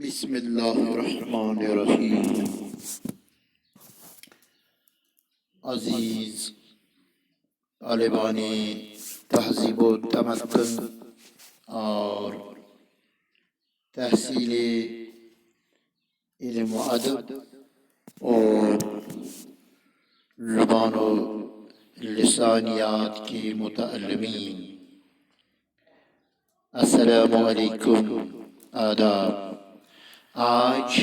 بسم اللہ الرحمن الرحیم۔ عزیز طالبان تہذیب و تمدن اور تحصیل علم و ادب اور زبان و لسانیات کے متعلمین، السلام علیکم، آداب۔ آج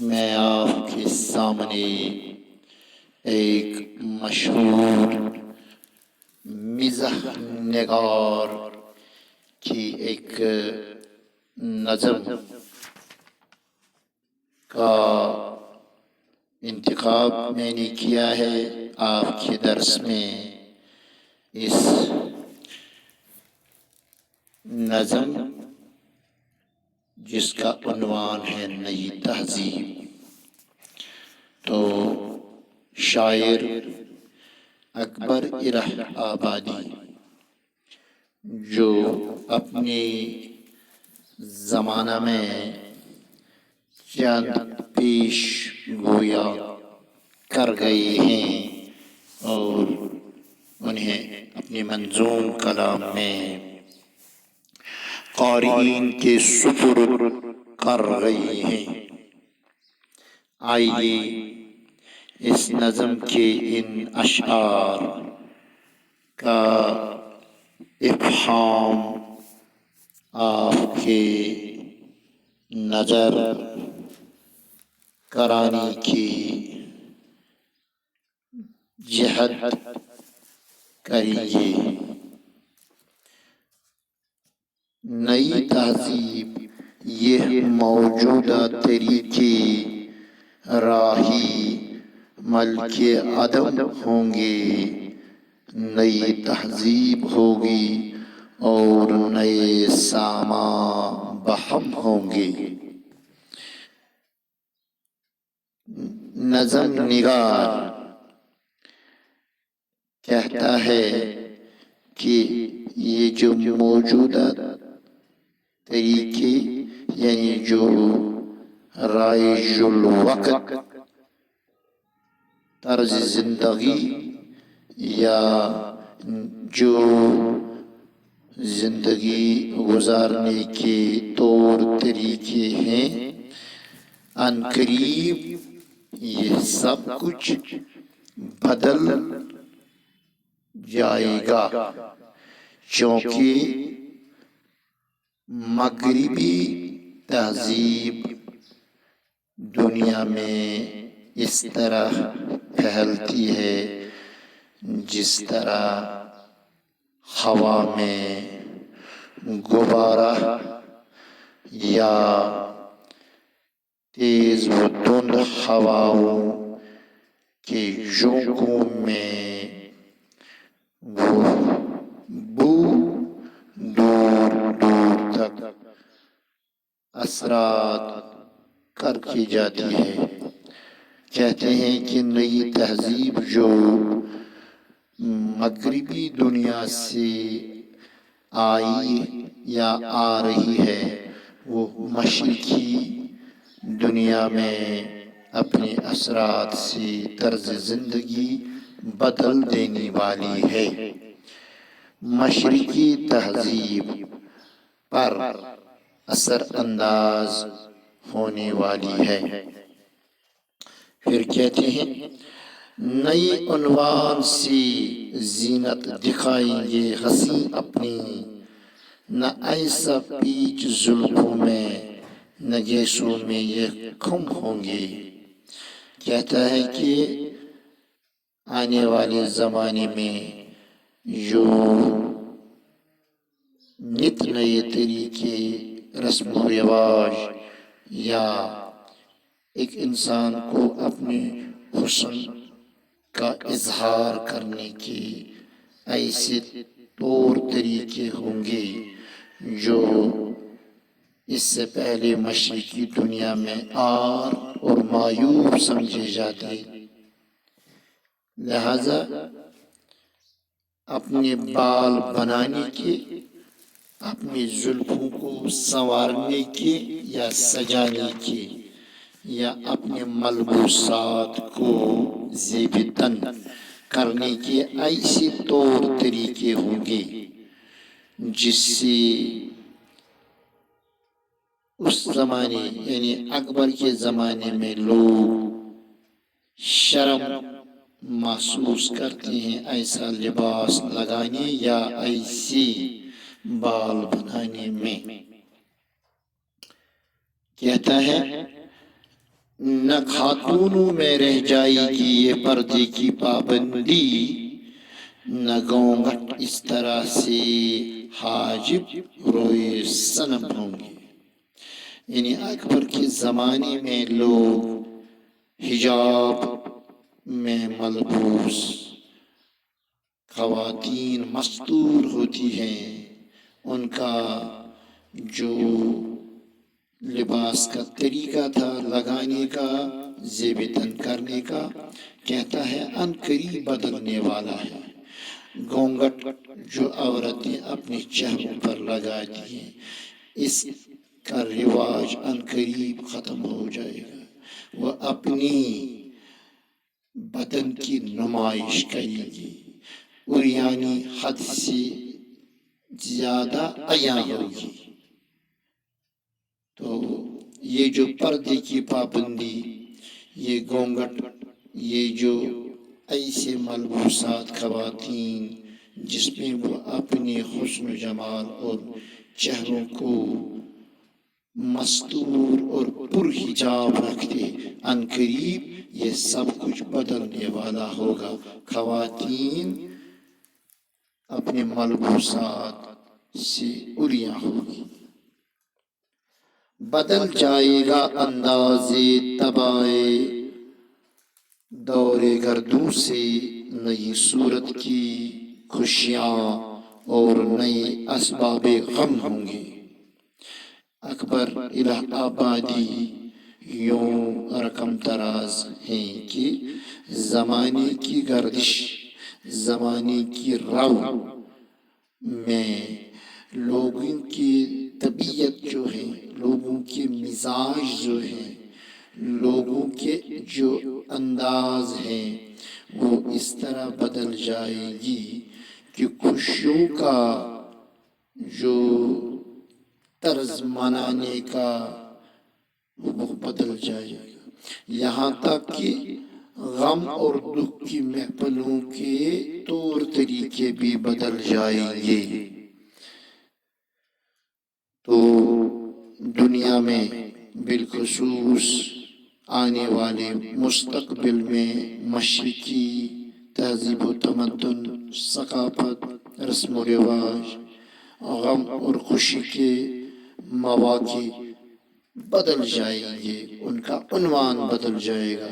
میں آپ کے سامنے ایک مشہور مزاح نگار کی ایک نظم کا انتخاب میں نے کیا ہے آپ کے درس میں۔ اس نظم جس کا عنوان ہے نئی تہذیب، تو شاعر اکبر الہ آبادی جو اپنے زمانہ میں چند پیش گویا کر گئے ہیں اور انہیں اپنے منظوم کلام میں قارئین کے سپرد کر رہے ہیں۔ آئیے اس نظم کے ان اشعار کا افہام آپ کے نظر کرانے کی جہد کریں گے۔ نئی تہذیب یہ موجودہ طریقے راہی ملک عدم ہوں گے، نئی تہذیب ہوگی اور نئے ساما بہم ہوں گے۔ نظم نگار کہتا ہے کہ یہ جو موجودہ طریقے یعنی جو رائج الوقت طرز زندگی یا جو زندگی گزارنے کے طور طریقے ہیں، ان قریب یہ سب کچھ بدل جائے گا، چونکہ مغربی تہذیب دنیا میں اس طرح پھیلتی ہے جس طرح ہوا میں غبارہ یا تیز و تند ہواؤں کے جھونکوں میں وہ بو دور دور تک اثرات کر کے جاتی ہے۔ کہتے ہیں کہ نئی تہذیب جو مغربی دنیا سے آئی یا آ رہی ہے، وہ مشرقی دنیا میں اپنے اثرات سے طرز زندگی بدل دینے والی ہے، مشرقی تہذیب پر اثر انداز ہونے والی ہے۔ پھر کہتے ہیں نئی عنوان سے زینت دکھائیں گے حسین اپنی، نہ ایسا پیچ زلفوں میں نہ گیسوں میں یہ خم ہوں گے۔ کہتا ہے کہ آنے والے زمانے میں جو نت نئے طریقے رسم و رواج یا ایک انسان کو اپنے حسن کا اظہار کرنے کے ایسے طور طریقے ہوں گے جو اس سے پہلے مشرقی دنیا میں عار اور معیوب سمجھے جاتے، لہذا اپنے بال بنانے کے اپنی زلفوں کو سنوارنے کے یا سجانے کے یا اپنے ملبوسات کو زیب تن کرنے کے ایسے طور طریقے ہوں گے جس سے اس زمانے یعنی اکبر کے زمانے میں لوگ شرم محسوس کرتے ہیں ایسا لباس لگانے یا ایسے بال بنانے میں۔ کہتا ہے نہ خاتونوں میں رہ جائے گی یہ پردے کی پابندی، نہ گھونگھٹ اس طرح سے حاجب روئے صنم ہوں گے۔ یعنی اکبر کے زمانے میں لوگ حجاب میں ملبوس خواتین مستور ہوتی ہیں، ان کا جو لباس کا طریقہ تھا لگانے کا زیب تن کرنے کا، کہتا ہے ان قریب بدلنے والا ہے۔ گھونگھٹ جو عورتیں اپنے چہروں پر لگاتی ہیں اس کا رواج ان قریب ختم ہو جائے گا، وہ اپنی بدن کی نمائش کرے گی اور یعنی حد سے زیادہ عیاں ہوگی۔ تو یہ جو پردے کی پابندی، یہ گھونگھٹ، یہ جو ایسے ملبوسات خواتین جس میں وہ اپنے حسن و جمال اور چہروں کو مستور اور پر حجاب رکھتے، ان قریب یہ سب کچھ بدلنے والا ہوگا۔ خواتین اپنے ملبوسات سے عریاں ہوگی۔ بدل جائے گا انداز طبائے دور گردوں سے، نئی صورت کی خوشیاں اور نئے اسباب غم ہوں گے۔ اکبر الہ آبادی یوں رقم دراز ہیں کہ زمانے کی گردش، زمانے کی رو میں لوگوں کی طبیعت جو ہے، لوگوں کے مزاج جو ہیں، لوگوں کے جو انداز ہیں وہ اس طرح بدل جائے گی کہ خوشیوں کا جو طرز منانے کا وہ بدل جائے گا، یہاں تک کہ غم اور دکھ کی محفلوں کے طور طریقے بھی بدل جائیں گے۔ تو دنیا میں بالخصوص آنے والے مستقبل میں مشرقی تہذیب و تمدن، ثقافت، رسم و رواج، غم اور خوشی کے مواقع بدل جائیں گے، ان کا عنوان بدل جائے گا،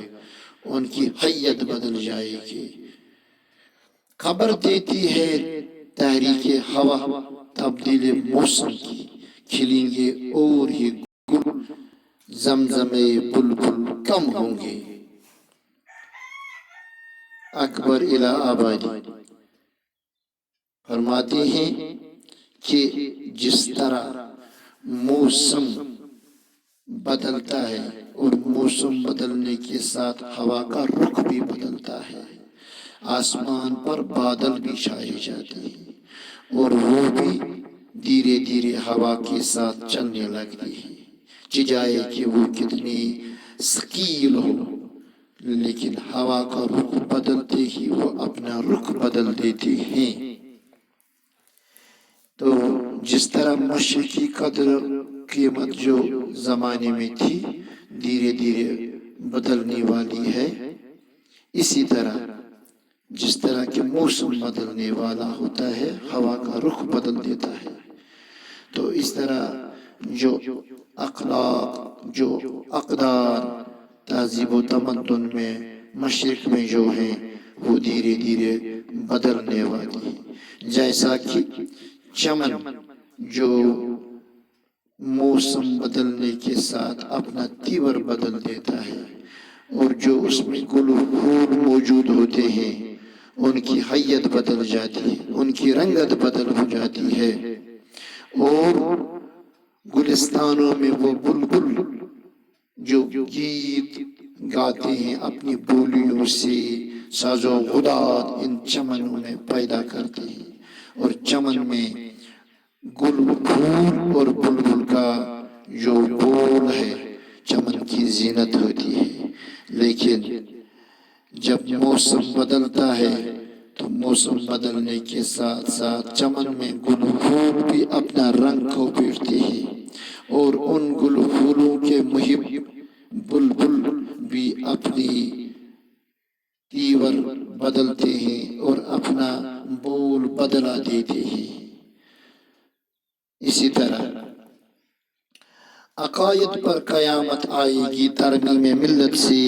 ان کی حیت بدل جائے گی۔ خبر دیتی ہے تحریک ہوا تبدیل موسم کی، کھلیں گے اور یہ گل زمزمے بلبل کم ہوں گے۔ اکبر الہ آبادی فرماتے ہیں کہ جس طرح موسم بدلتا ہے اور موسم بدلنے کے ساتھ ہوا کا رخ بھی بدلتا ہے، آسمان پر بادل بھی چھائے جاتے ہیں اور وہ بھی دھیرے دھیرے ہوا کے ساتھ چلنے لگتے ہیں، چاہے کہ وہ کتنی ثقیل ہو، لیکن ہوا کا رخ بدلتے ہی وہ اپنا رخ بدل دیتے ہیں۔ تو جس طرح مشرقی قدر قیمت جو زمانے میں تھی دھیرے دھیرے بدلنے والی ہے، اسی طرح جس طرح کہ موسم بدلنے والا ہوتا ہے ہوا کا رخ بدل دیتا ہے، تو اس طرح جو اخلاق، جو اقدار تہذیب و تمدن میں مشرق میں جو ہیں وہ دھیرے دھیرے بدلنے والی ہیں۔ جیسا کہ چمن جو موسم بدلنے کے ساتھ اپنا تیور بدل دیتا ہے اور جو اس میں گل و پھول موجود ہوتے ہیں ان کی حیت بدل جاتی ہے، ان کی رنگت بدل ہو جاتی ہے، اور گلستانوں میں وہ بلبل جو گیت گاتے ہیں اپنی بولیوں سے، ساز و غداد ان چمنوں میں پیدا کرتے ہیں، اور چمن میں گل پھول اور بلبل کا جو بول ہے چمن کی زینت ہوتی ہے۔ لیکن جب موسم بدلتا ہے تو موسم بدلنے کے ساتھ ساتھ چمن میں گل پھول بھی اپنا رنگ کھو بیٹھتے ہیں، اور ان گل پھولوں کے محب بلبل بھی اپنی تیور بدلتے ہیں اور اپنا بول بدلا دیتے ہیں۔ اسی طرح عقائد پر قیامت آئے گی، ترمیم ملت سے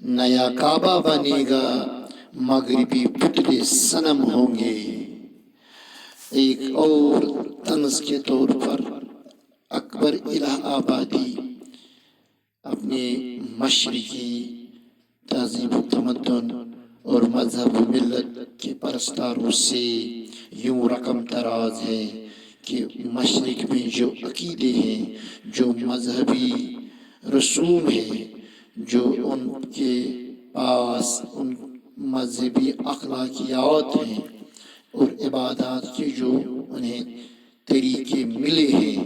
نیا کعبہ بنے گا، مغربی پتلے صنم ہوں گے۔ ایک اور طنز کے طور پر اکبر الہ آبادی اپنے مشرقی تہذیب و تمدن اور مذہب و ملت کے پرستاروں سے یوں رقم تراز ہے کہ مشرق میں جو عقیدے ہیں، جو مذہبی رسوم ہیں، جو ان کے پاس ان مذہبی اخلاقیات ہیں اور عبادات کے جو انہیں طریقے ملے ہیں،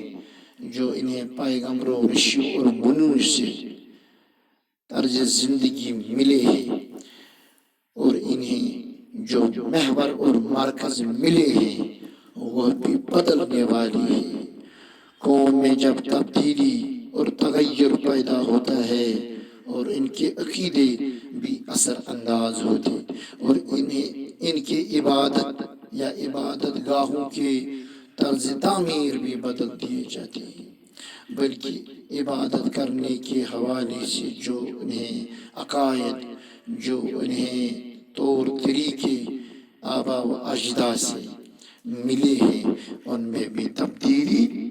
جو انہیں پیغمبروں، رشیوں اور منوں سے طرز زندگی ملے ہیں، اور انہیں جو محور اور مرکز ملے ہیں، وہ بھی بدلنے والی ہے۔ قوم میں جب تبدیلی اور تغیر پیدا ہوتا ہے اور ان کے عقیدے بھی اثر انداز ہوتے، اور ان کی عبادت یا عبادت گاہوں کے طرز تعمیر بھی بدل دیے جاتے ہیں، بلکہ عبادت کرنے کے حوالے سے جو انہیں عقائد، جو انہیں طور طریقے آبا و اجداد سے ملے ہیں، ان میں بھی تبدیلی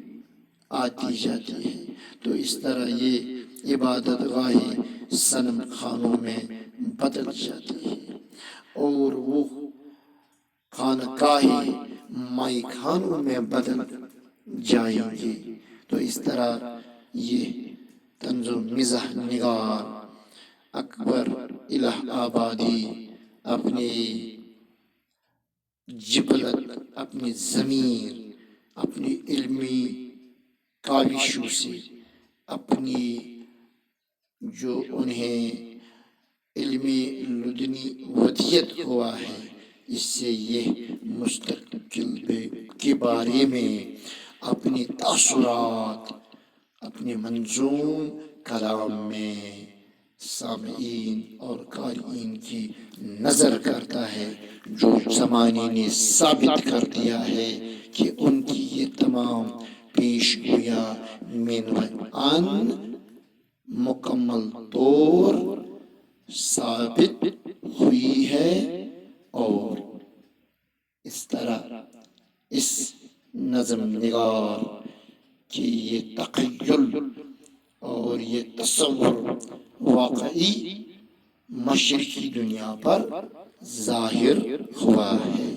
آتی جاتی ہے۔ تو اس طرح یہ عبادت گاہیں صنم خانوں میں بدل جاتی ہے، اور وہ خانقاہیں مائی خانوں میں بدل جائیں گے۔ تو اس طرح یہ طنز و مزاح نگار اکبر الہ آبادی اپنی جبلت، اپنی ضمیر، اپنی علمی کاوشوں سے، اپنی جو انہیں علمی لدنی ودیت ہوا ہے، اس سے یہ مستقبل کے بارے میں اپنی تاثرات اپنے منظوم کلام میں سامعین اور قارئین کی نظر کرتا ہے، جو زمانے نے ثابت کر دیا ہے کہ ان کی یہ تمام پیش گویا من ان مکمل طور ثابت ہوئی ہے، اور اس طرح اس نظم نگار کی یہ تخیل اور یہ تصور واقعی مشرقی دنیا پر ظاہر ہوا ہے۔